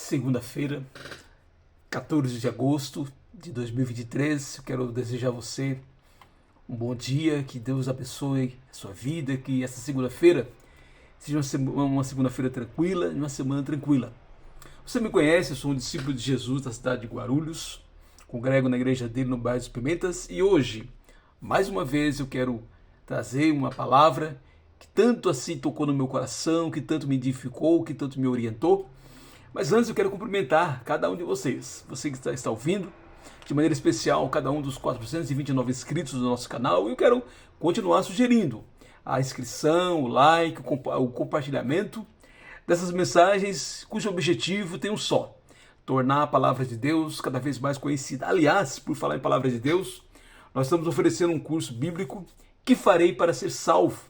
Segunda-feira, 14 de agosto de 2023. Eu quero desejar a você um bom dia, que Deus abençoe a sua vida, que essa segunda-feira seja uma segunda-feira tranquila, uma semana tranquila. Você me conhece, eu sou um discípulo de Jesus da cidade de Guarulhos, congrego na igreja dele no bairro dos Pimentas e hoje, mais uma vez, eu quero trazer uma palavra que tanto assim tocou no meu coração, que tanto me edificou, que tanto me orientou. Mas antes eu quero cumprimentar cada um de vocês, você que está ouvindo, de maneira especial cada um dos 429 inscritos do nosso canal, e eu quero continuar sugerindo a inscrição, o like, o compartilhamento dessas mensagens cujo objetivo tem um só: tornar a palavra de Deus cada vez mais conhecida. Aliás, por falar em palavra de Deus, nós estamos oferecendo um curso bíblico, Que Farei para Ser Salvo,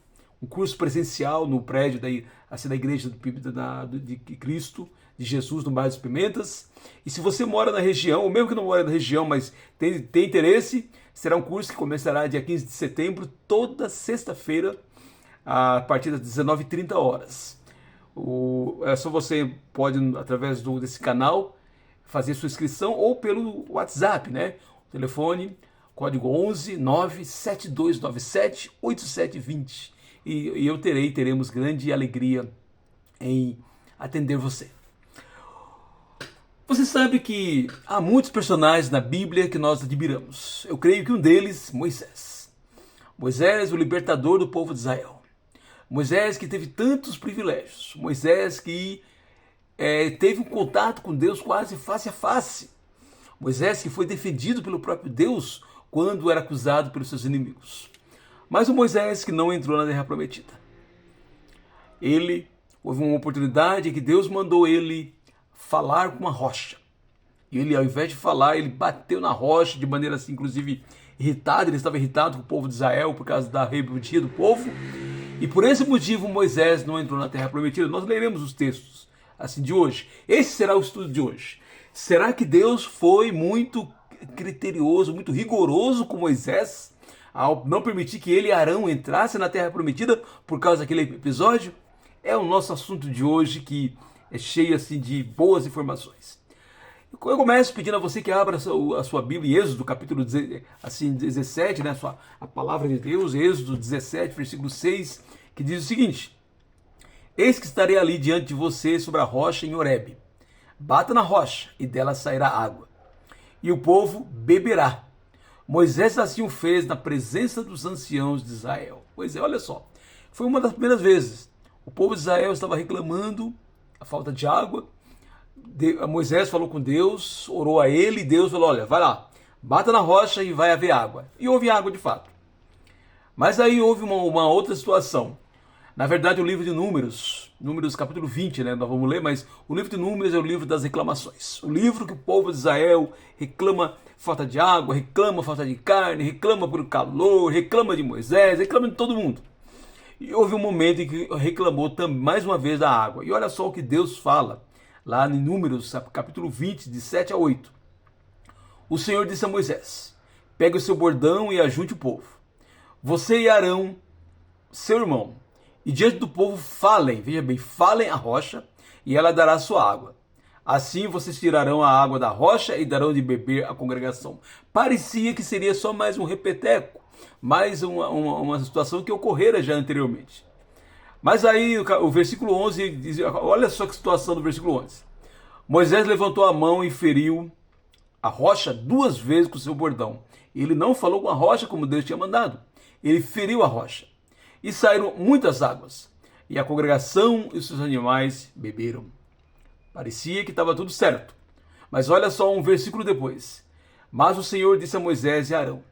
um curso presencial no prédio da igreja de Cristo, de Jesus, no bairro dos Pimentas. E se você mora na região, ou mesmo que não mora na região, mas tem interesse, será um curso que começará dia 15 de setembro, toda sexta-feira, a partir das 19h30. Só você pode, através desse canal, fazer sua inscrição ou pelo WhatsApp, né? O telefone, código 11 97297 8720. E teremos grande alegria em atender você. Você sabe que há muitos personagens na Bíblia que nós admiramos. Eu creio que um deles, Moisés. Moisés, o libertador do povo de Israel. Moisés que teve tantos privilégios. Moisés que teve um contato com Deus quase face a face. Moisés que foi defendido pelo próprio Deus quando era acusado pelos seus inimigos. Mas o Moisés que não entrou na Terra Prometida. Houve uma oportunidade que Deus mandou ele falar com uma rocha. E ele, ao invés de falar, ele bateu na rocha de maneira assim, inclusive irritada. Ele estava irritado com o povo de Israel por causa da rebeldia do povo. E por esse motivo Moisés não entrou na Terra Prometida. Nós leremos os textos assim de hoje. Esse será o estudo de hoje. Será que Deus foi muito criterioso, muito rigoroso com Moisés ao não permitir que ele e Arão entrassem na Terra Prometida por causa daquele episódio? É o nosso assunto de hoje, que é cheio assim de boas informações. Eu começo pedindo a você que abra a sua Bíblia em Êxodo, capítulo 17, né? A palavra de Deus, Êxodo 17, versículo 6, que diz o seguinte: Eis que estarei ali diante de você sobre a rocha em Horebe. Bata na rocha, e dela sairá água, e o povo beberá. Moisés assim o fez na presença dos anciãos de Israel. Pois é, olha só, foi uma das primeiras vezes. O povo de Israel estava reclamando a falta de água. Moisés falou com Deus, orou a ele, e Deus falou: olha, vai lá, bata na rocha e vai haver água. E houve água de fato. Mas aí houve uma outra situação. Na verdade, o livro de Números capítulo 20, né? Nós vamos ler, mas o livro de Números é o livro das reclamações. O livro que o povo de Israel reclama falta de água, reclama falta de carne, reclama por calor, reclama de Moisés, reclama de todo mundo. E houve um momento em que reclamou mais uma vez da água. E olha só o que Deus fala lá em Números capítulo 20, de 7 a 8. O Senhor disse a Moisés: pegue o seu bordão e ajunte o povo. Você e Arão, seu irmão, e diante do povo falem, veja bem, falem a rocha, e ela dará sua água. Assim vocês tirarão a água da rocha e darão de beber à congregação. Parecia que seria só mais um repeteco, mais uma situação que ocorrera já anteriormente. Mas aí o versículo 11 diz, olha só que situação do versículo 11. Moisés levantou a mão e feriu a rocha 2 vezes com o seu bordão. Ele não falou com a rocha como Deus tinha mandado. Ele feriu a rocha. E saíram muitas águas. E a congregação e os seus animais beberam. Parecia que estava tudo certo. Mas olha só um versículo depois. Mas o Senhor disse a Moisés e a Arão: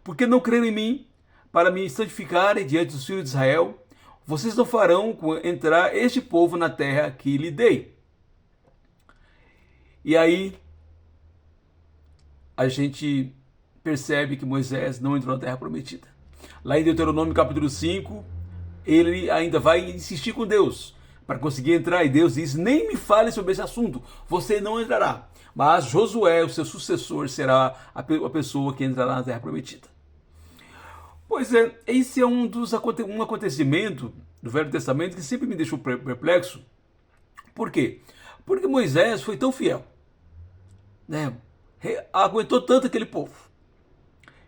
por que não creram em mim, para me santificarem diante dos filhos de Israel? Vocês não farão entrar este povo na terra que lhe dei. E aí a gente percebe que Moisés não entrou na terra prometida. Lá em Deuteronômio capítulo 5, ele ainda vai insistir com Deus para conseguir entrar, e Deus diz: nem me fale sobre esse assunto, você não entrará. Mas Josué, o seu sucessor, será a pessoa que entrará na terra prometida. Pois é, esse é um acontecimento do Velho Testamento que sempre me deixou perplexo. Por quê? Porque Moisés foi tão fiel, né? Aguentou tanto aquele povo.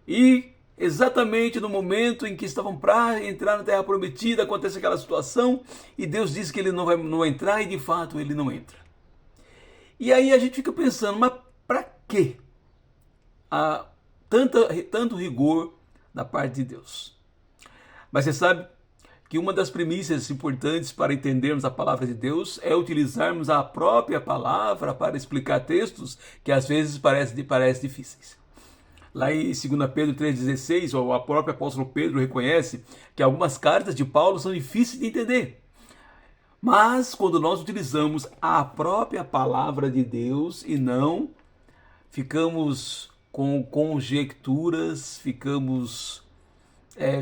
E exatamente no momento em que estavam para entrar na Terra Prometida, acontece aquela situação e Deus diz que ele não vai entrar e de fato ele não entra. E aí a gente fica pensando, mas para quê tanto rigor da parte de Deus? Mas você sabe que uma das premissas importantes para entendermos a palavra de Deus é utilizarmos a própria palavra para explicar textos que às vezes parecem difíceis. Lá em 2 Pedro 3,16, o próprio apóstolo Pedro reconhece que algumas cartas de Paulo são difíceis de entender. Mas quando nós utilizamos a própria palavra de Deus e não ficamos com conjecturas, ficamos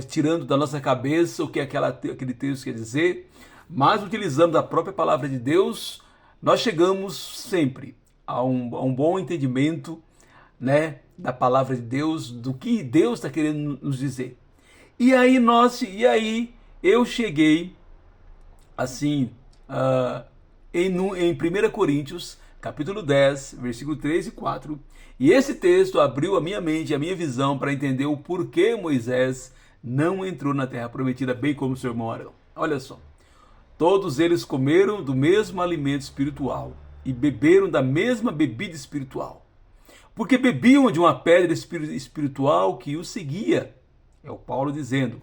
tirando da nossa cabeça o que aquele texto quer dizer, mas utilizando a própria palavra de Deus, nós chegamos sempre a um bom entendimento, né, da palavra de Deus, do que Deus está querendo nos dizer. E aí eu cheguei assim em 1 Coríntios, capítulo 10, versículo 3 e 4, e esse texto abriu a minha mente, a minha visão para entender o porquê Moisés não entrou na terra prometida, bem como seu irmão Arão. Olha só, todos eles comeram do mesmo alimento espiritual e beberam da mesma bebida espiritual, porque bebiam de uma pedra espiritual que os seguia. É o Paulo dizendo,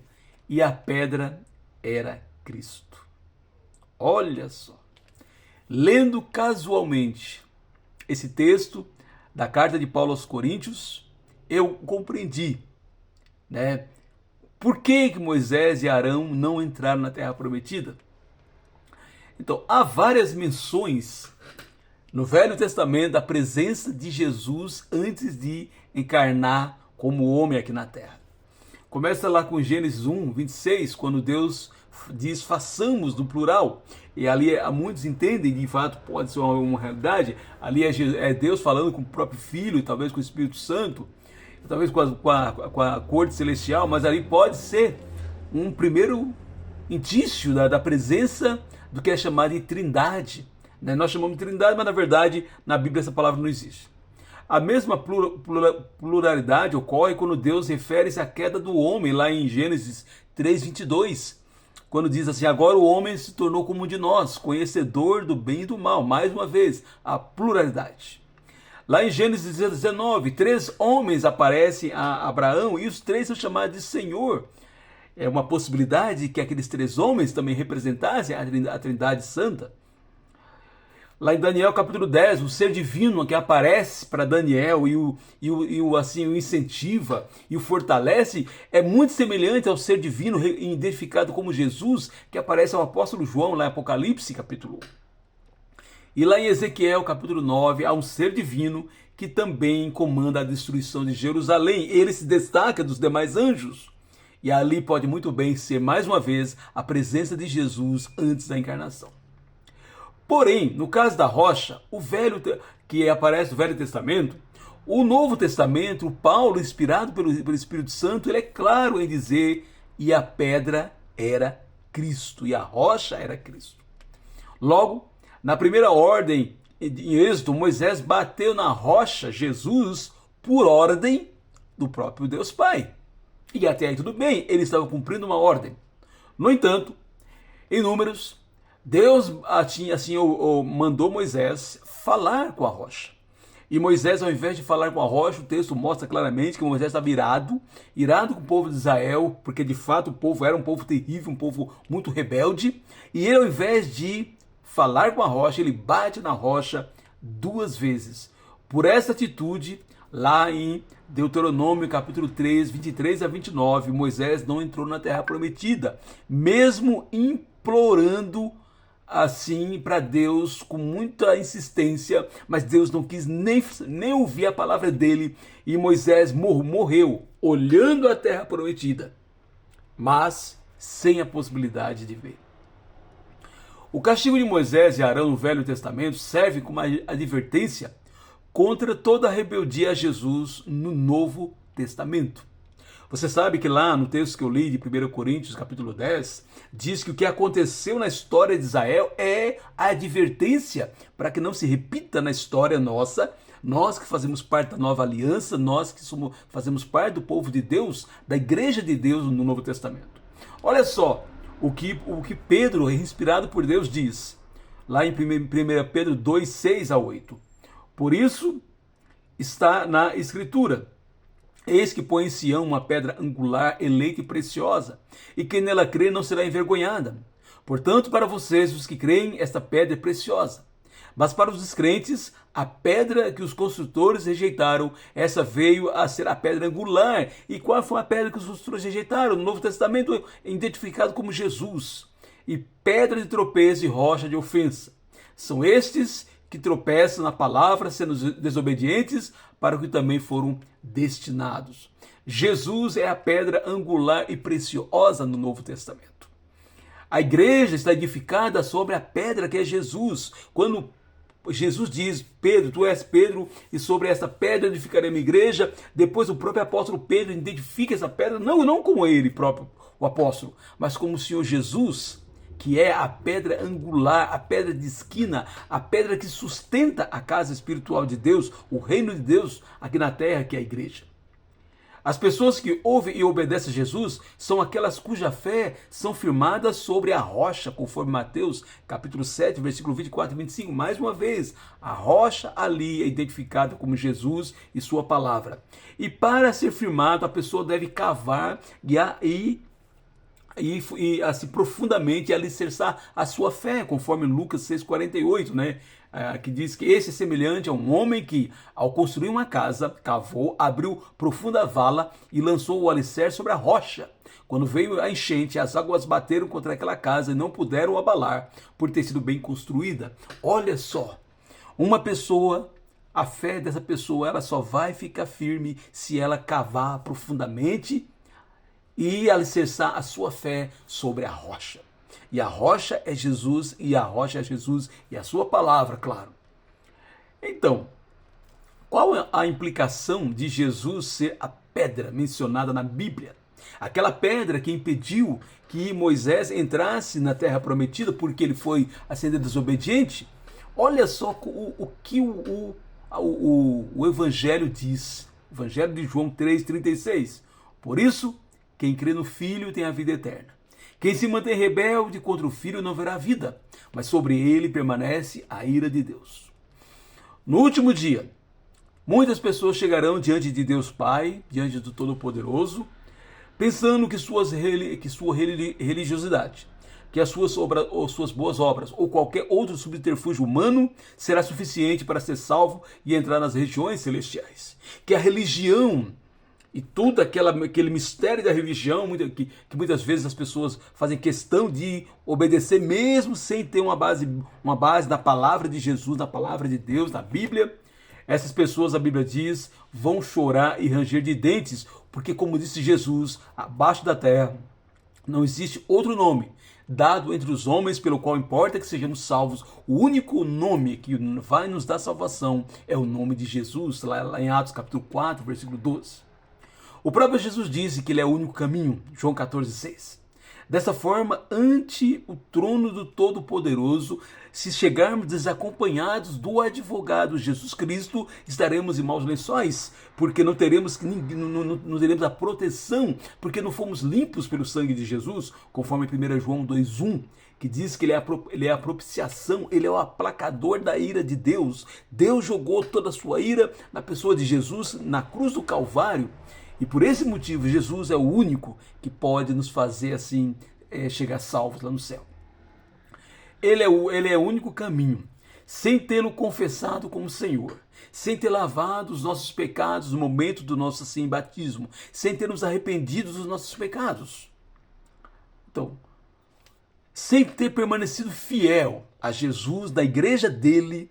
e a pedra era Cristo. Olha só, lendo casualmente esse texto da carta de Paulo aos Coríntios, eu compreendi, né, por que Moisés e Arão não entraram na terra prometida. Então, há várias menções no Velho Testamento da presença de Jesus antes de encarnar como homem aqui na terra. Começa lá com Gênesis 1, 26, quando Deus diz façamos no plural. E ali muitos entendem, de fato pode ser uma realidade, ali é Deus falando com o próprio Filho, talvez com o Espírito Santo, talvez com a corte celestial, mas ali pode ser um primeiro indício da presença do que é chamado de trindade. Nós chamamos de trindade, mas na verdade na Bíblia essa palavra não existe. A mesma pluralidade ocorre quando Deus refere-se à queda do homem, lá em Gênesis 3:22, quando diz assim, agora o homem se tornou como um de nós, conhecedor do bem e do mal. Mais uma vez, a pluralidade. Lá em Gênesis 19, 3 homens aparecem a Abraão e os 3 são chamados de Senhor. É uma possibilidade que aqueles 3 homens também representassem a Trindade Santa. Lá em Daniel capítulo 10, o ser divino que aparece para Daniel e o incentiva e o fortalece é muito semelhante ao ser divino identificado como Jesus, que aparece ao apóstolo João lá em Apocalipse capítulo 1. E lá em Ezequiel capítulo 9 há um ser divino que também comanda a destruição de Jerusalém. Ele se destaca dos demais anjos. E ali pode muito bem ser mais uma vez a presença de Jesus antes da encarnação. Porém, no caso da rocha, que aparece no Velho Testamento, o Novo Testamento, Paulo, inspirado pelo Espírito Santo, ele é claro em dizer, e a pedra era Cristo, e a rocha era Cristo. Logo, na primeira ordem, em Êxodo, Moisés bateu na rocha Jesus por ordem do próprio Deus Pai. E até aí tudo bem, ele estava cumprindo uma ordem. No entanto, em Números, Deus mandou Moisés falar com a rocha. E Moisés, ao invés de falar com a rocha, o texto mostra claramente que Moisés estava irado com o povo de Israel, porque de fato o povo era um povo terrível, um povo muito rebelde. E ele, ao invés de falar com a rocha, ele bate na rocha 2 vezes. Por essa atitude, lá em Deuteronômio capítulo 3, 23 a 29, Moisés não entrou na terra prometida, mesmo implorando assim para Deus com muita insistência, mas Deus não quis nem ouvir a palavra dele, e Moisés morreu olhando a terra prometida, mas sem a possibilidade de ver. O castigo de Moisés e Arão no Velho Testamento serve como advertência contra toda a rebeldia a Jesus no Novo Testamento. Você sabe que lá no texto que eu li de 1 Coríntios, capítulo 10, diz que o que aconteceu na história de Israel é a advertência para que não se repita na história nossa. Nós que fazemos parte da nova aliança, nós que fazemos parte do povo de Deus, da igreja de Deus no Novo Testamento. Olha só o que Pedro, inspirado por Deus, diz, lá em 1 Pedro 2, 6 a 8. Por isso está na Escritura: eis que põe em Sião uma pedra angular, eleita e preciosa, e quem nela crê não será envergonhada. Portanto, para vocês, os que creem, esta pedra é preciosa. Mas para os descrentes, a pedra que os construtores rejeitaram, essa veio a ser a pedra angular. E qual foi a pedra que os construtores rejeitaram? No Novo Testamento é identificado como Jesus. E pedra de tropeço e rocha de ofensa. São estes que tropeçam na palavra, sendo desobedientes, para o que também foram destinados. Jesus é a pedra angular e preciosa no Novo Testamento. A igreja está edificada sobre a pedra que é Jesus. Quando Jesus diz: Pedro, tu és Pedro, e sobre esta pedra edificarei minha igreja, depois o próprio apóstolo Pedro identifica essa pedra, não como ele próprio, o apóstolo, mas como o Senhor Jesus, que é a pedra angular, a pedra de esquina, a pedra que sustenta a casa espiritual de Deus, o reino de Deus aqui na terra, que é a igreja. As pessoas que ouvem e obedecem a Jesus são aquelas cuja fé são firmadas sobre a rocha, conforme Mateus capítulo 7, versículo 24 e 25. Mais uma vez, a rocha ali é identificada como Jesus e sua palavra. E para ser firmado, a pessoa deve cavar e assim profundamente alicerçar a sua fé, conforme Lucas 6,48, né? Que diz que esse é semelhante a um homem que, ao construir uma casa, cavou, abriu profunda vala e lançou o alicerce sobre a rocha. Quando veio a enchente, as águas bateram contra aquela casa e não puderam abalar, por ter sido bem construída. Olha só, uma pessoa, a fé dessa pessoa, ela só vai ficar firme se ela cavar profundamente e alicerçar a sua fé sobre a rocha. E a rocha é Jesus, e a rocha é Jesus e a sua palavra, claro. Então, qual é a implicação de Jesus ser a pedra mencionada na Bíblia? Aquela pedra que impediu que Moisés entrasse na terra prometida porque ele foi assim desobediente? Olha só o que o Evangelho diz. Evangelho de João 3,36. Por isso, quem crê no Filho tem a vida eterna. Quem se mantém rebelde contra o Filho não verá vida, mas sobre ele permanece a ira de Deus. No último dia, muitas pessoas chegarão diante de Deus Pai, diante do Todo-Poderoso, pensando que sua religiosidade, que as suas boas obras ou qualquer outro subterfúgio humano será suficiente para ser salvo e entrar nas regiões celestiais. Que a religião e tudo aquele mistério da religião, que muitas vezes as pessoas fazem questão de obedecer mesmo sem ter uma base na palavra de Jesus, na palavra de Deus, na Bíblia. Essas pessoas, a Bíblia diz, vão chorar e ranger de dentes, porque como disse Jesus, abaixo da terra não existe outro nome dado entre os homens pelo qual importa que sejamos salvos. O único nome que vai nos dar salvação é o nome de Jesus, lá em Atos capítulo 4, versículo 12. O próprio Jesus disse que ele é o único caminho, João 14,6. Dessa forma, ante o trono do Todo-Poderoso, se chegarmos desacompanhados do advogado Jesus Cristo, estaremos em maus lençóis, porque não teremos a proteção, porque não fomos limpos pelo sangue de Jesus, conforme 1 João 2,1, que diz que ele é a propiciação, ele é o aplacador da ira de Deus. Deus jogou toda a sua ira na pessoa de Jesus, na cruz do Calvário. E por esse motivo, Jesus é o único que pode nos fazer assim chegar salvos lá no céu. Ele é o único caminho. Sem tê-lo confessado como Senhor, sem ter lavado os nossos pecados no momento do nosso assim, batismo, sem ter nos arrependido dos nossos pecados. Então, sem ter permanecido fiel a Jesus, da igreja dele,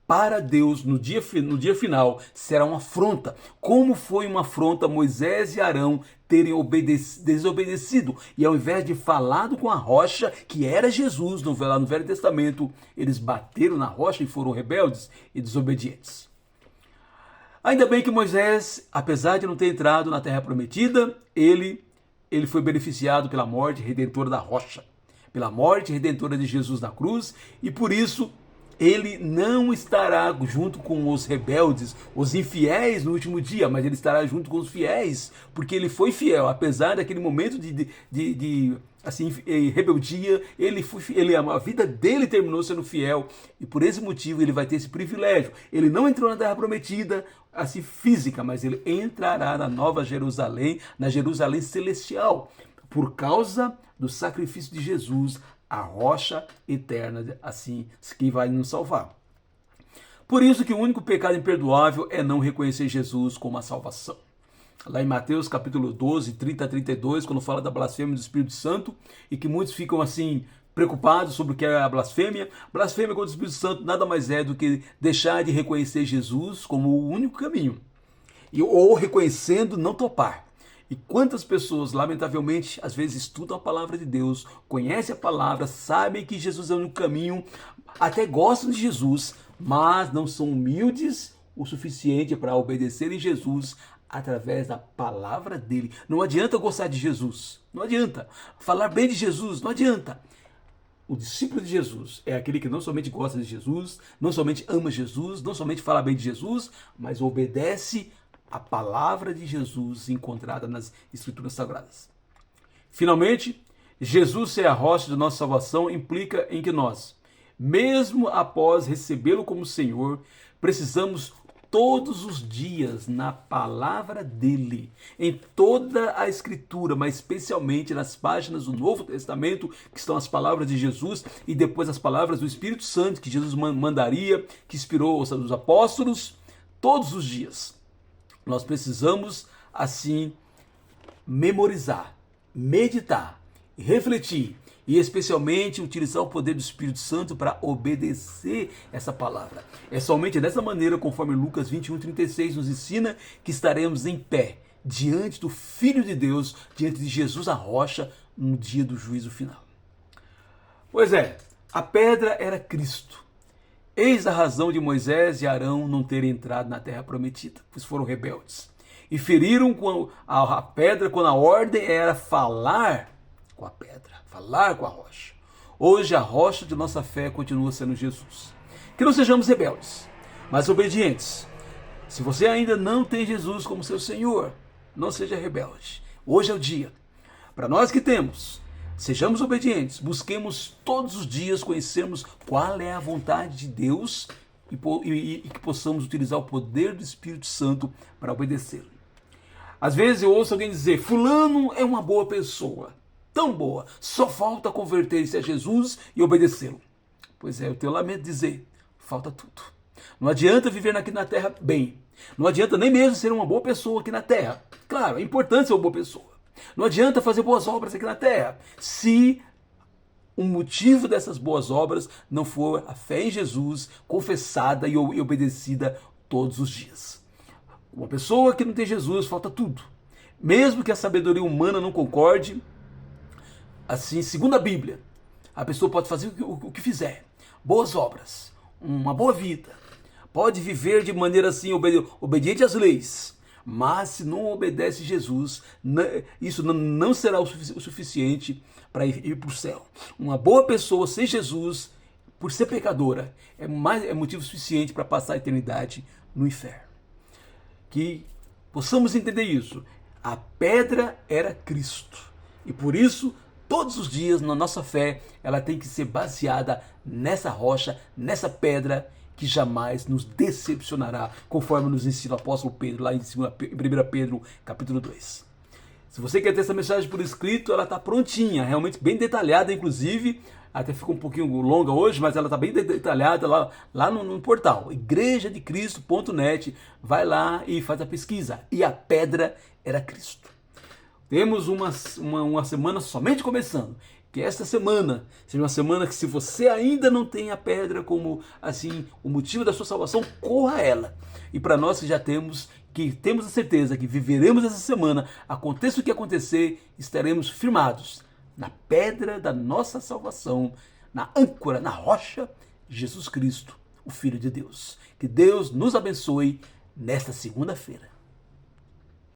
para Deus, no dia final, será uma afronta. Como foi uma afronta Moisés e Arão terem desobedecido. E ao invés de falado com a rocha, que era Jesus, lá no Velho Testamento, eles bateram na rocha e foram rebeldes e desobedientes. Ainda bem que Moisés, apesar de não ter entrado na terra prometida, ele foi beneficiado pela morte redentora da rocha, pela morte redentora de Jesus na cruz, e por isso ele não estará junto com os rebeldes, os infiéis no último dia, mas ele estará junto com os fiéis, porque ele foi fiel, apesar daquele momento de assim, rebeldia, a vida dele terminou sendo fiel, e por esse motivo ele vai ter esse privilégio. Ele não entrou na terra prometida, assim, física, mas ele entrará na nova Jerusalém, na Jerusalém celestial, por causa do sacrifício de Jesus, a rocha eterna, assim, que vai nos salvar. Por isso que o único pecado imperdoável é não reconhecer Jesus como a salvação. Lá em Mateus capítulo 12, 30 a 32, quando fala da blasfêmia do Espírito Santo, e que muitos ficam assim preocupados sobre o que é a blasfêmia. Blasfêmia contra o Espírito Santo nada mais é do que deixar de reconhecer Jesus como o único caminho, ou reconhecendo não topar. E quantas pessoas, lamentavelmente, às vezes estudam a palavra de Deus, conhecem a palavra, sabem que Jesus é o único caminho, até gostam de Jesus, mas não são humildes o suficiente para obedecerem Jesus através da palavra dele. Não adianta gostar de Jesus, não adianta. Falar bem de Jesus, não adianta. O discípulo de Jesus é aquele que não somente gosta de Jesus, não somente ama Jesus, não somente fala bem de Jesus, mas obedece a palavra de Jesus encontrada nas Escrituras Sagradas. Finalmente, Jesus ser a rocha de nossa salvação implica em que nós, mesmo após recebê-lo como Senhor, precisamos todos os dias na palavra dele, em toda a Escritura, mas especialmente nas páginas do Novo Testamento, que estão as palavras de Jesus e depois as palavras do Espírito Santo que Jesus mandaria, que inspirou os apóstolos, todos os dias. Nós precisamos, assim, memorizar, meditar, refletir e especialmente utilizar o poder do Espírito Santo para obedecer essa palavra. É somente dessa maneira, conforme Lucas 21:36 nos ensina, que estaremos em pé diante do Filho de Deus, diante de Jesus a rocha, no dia do juízo final. Pois é, a pedra era Cristo. Eis a razão de Moisés e Arão não terem entrado na terra prometida, pois foram rebeldes. E feriram com a pedra quando a ordem era falar com a pedra, falar com a rocha. Hoje a rocha de nossa fé continua sendo Jesus. Que não sejamos rebeldes, mas obedientes. Se você ainda não tem Jesus como seu Senhor, não seja rebelde. Hoje é o dia. Para nós que temos, sejamos obedientes, busquemos todos os dias conhecermos qual é a vontade de Deus e que possamos utilizar o poder do Espírito Santo para obedecê-lo. Às vezes eu ouço alguém dizer, fulano é uma boa pessoa, tão boa, só falta converter-se a Jesus e obedecê-lo. Pois é, eu tenho lamento de dizer, falta tudo. Não adianta viver aqui na terra bem, não adianta nem mesmo ser uma boa pessoa aqui na terra. Claro, é importante ser uma boa pessoa. Não adianta fazer boas obras aqui na terra, se o motivo dessas boas obras não for a fé em Jesus, confessada e obedecida todos os dias. Uma pessoa que não tem Jesus, falta tudo. Mesmo que a sabedoria humana não concorde, assim, segundo a Bíblia, a pessoa pode fazer o que fizer, boas obras, uma boa vida, pode viver de maneira assim, obediente às leis, mas se não obedece Jesus, isso não será o suficiente para ir para o céu. Uma boa pessoa sem Jesus, por ser pecadora, é motivo suficiente para passar a eternidade no inferno. Que possamos entender isso. A pedra era Cristo. E por isso, todos os dias, na nossa fé, ela tem que ser baseada nessa rocha, nessa pedra, que jamais nos decepcionará, conforme nos ensina o apóstolo Pedro, lá em 1 Pedro, capítulo 2. Se você quer ter essa mensagem por escrito, ela está prontinha, realmente bem detalhada, inclusive, até ficou um pouquinho longa hoje, mas ela está bem detalhada lá no portal, igrejadecristo.net, vai lá e faz a pesquisa. E a pedra era Cristo. Temos uma semana somente começando. Que esta semana seja uma semana que, se você ainda não tem a pedra como assim o motivo da sua salvação, corra a ela. E para nós que já temos a certeza que viveremos essa semana, aconteça o que acontecer, estaremos firmados na pedra da nossa salvação, na âncora, na rocha, Jesus Cristo, o Filho de Deus. Que Deus nos abençoe nesta segunda-feira.